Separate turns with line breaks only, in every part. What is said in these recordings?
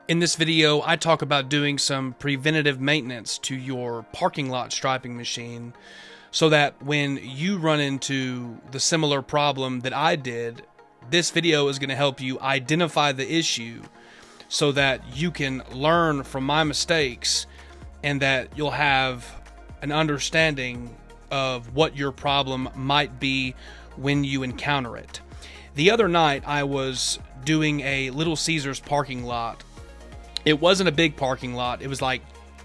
In this video, I talk about doing some preventative maintenance to your parking lot striping machine so that when you run into the similar problem that I did, this video is going to help you identify the issue so that you can learn from my mistakes and that you'll have an understanding of what your problem might be when you encounter it. The other night, I was doing a Little Caesars parking lot. It wasn't a big parking lot. It was like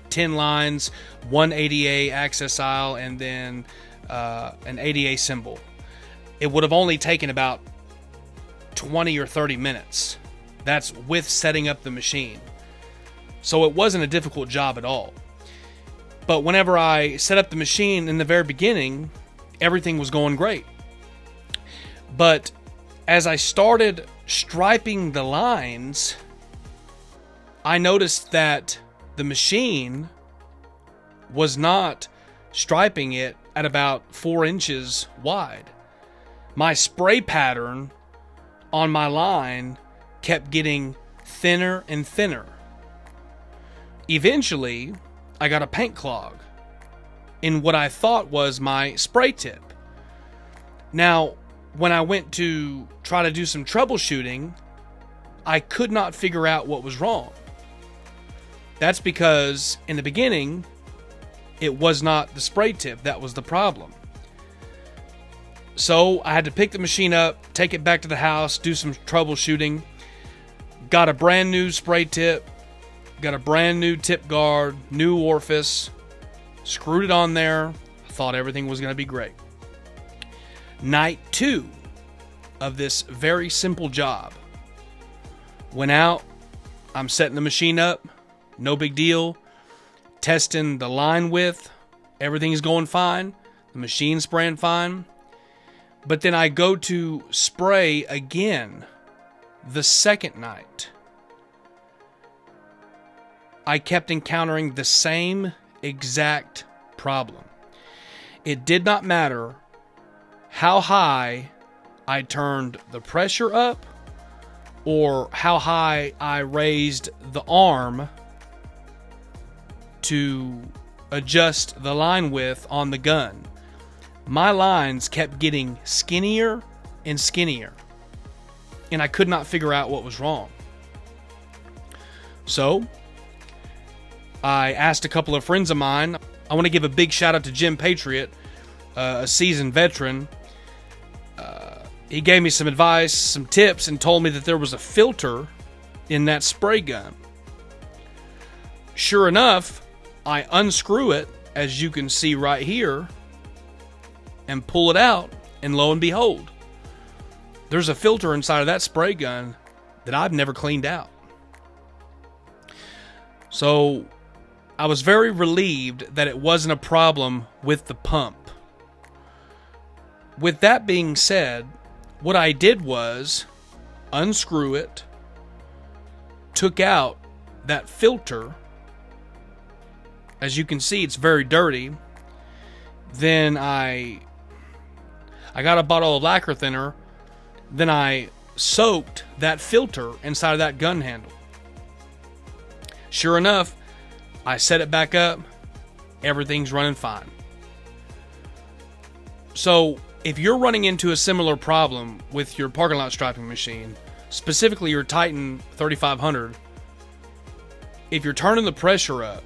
10 lines, one ADA access aisle, and then an ADA symbol. It would have only taken about 20 or 30 minutes. That's with setting up the machine. So it wasn't a difficult job at all. But whenever I set up the machine in the very beginning, everything was going great. But as I started striping the lines, I noticed that the machine was not striping it at about 4 inches wide. My spray pattern on my line kept getting thinner and thinner. Eventually, I got a paint clog in what I thought was my spray tip. Now, when I went to try to do some troubleshooting, I could not figure out what was wrong. That's because in the beginning, it was not the spray tip that was the problem. So I had to pick the machine up, take it back to the house, do some troubleshooting. Got a brand new spray tip, got a brand new tip guard, new orifice, screwed it on there. I thought everything was going to be great. Night 2 of this very simple job. Went out, I'm setting the machine up. No big deal. Testing the line width. Everything's going fine. The machine's spraying fine. But then I go to spray again the second night. I kept encountering the same exact problem. It did not matter how high I turned the pressure up or how high I raised the arm to adjust the line width on the gun. My lines kept getting skinnier and skinnier, and I could not figure out what was wrong. So I asked a couple of friends of mine. I want to give a big shout out to Jim Patriot, a seasoned veteran. He gave me some advice, some tips, and told me that there was a filter in that spray gun. Sure enough, I unscrew it, as you can see right here, and pull it out, and lo and behold, there's a filter inside of that spray gun that I've never cleaned out. So I was very relieved that it wasn't a problem with the pump. With that being said, what I did was unscrew it, took out that filter. As you can see, it's very dirty. Then I got a bottle of lacquer thinner. Then I soaked that filter inside of that gun handle. Sure enough, I set it back up. Everything's running fine. So if you're running into a similar problem with your parking lot striping machine, specifically your Titan 3500, if you're turning the pressure up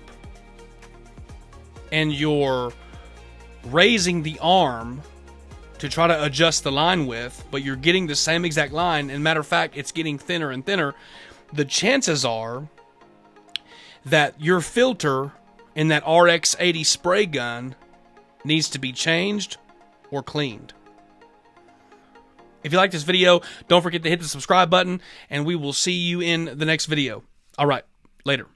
and you're raising the arm to try to adjust the line width, but you're getting the same exact line, and matter of fact, it's getting thinner and thinner, the chances are that your filter in that RX-80 spray gun needs to be changed or cleaned. If you like this video, don't forget to hit the subscribe button, and we will see you in the next video. All right, later.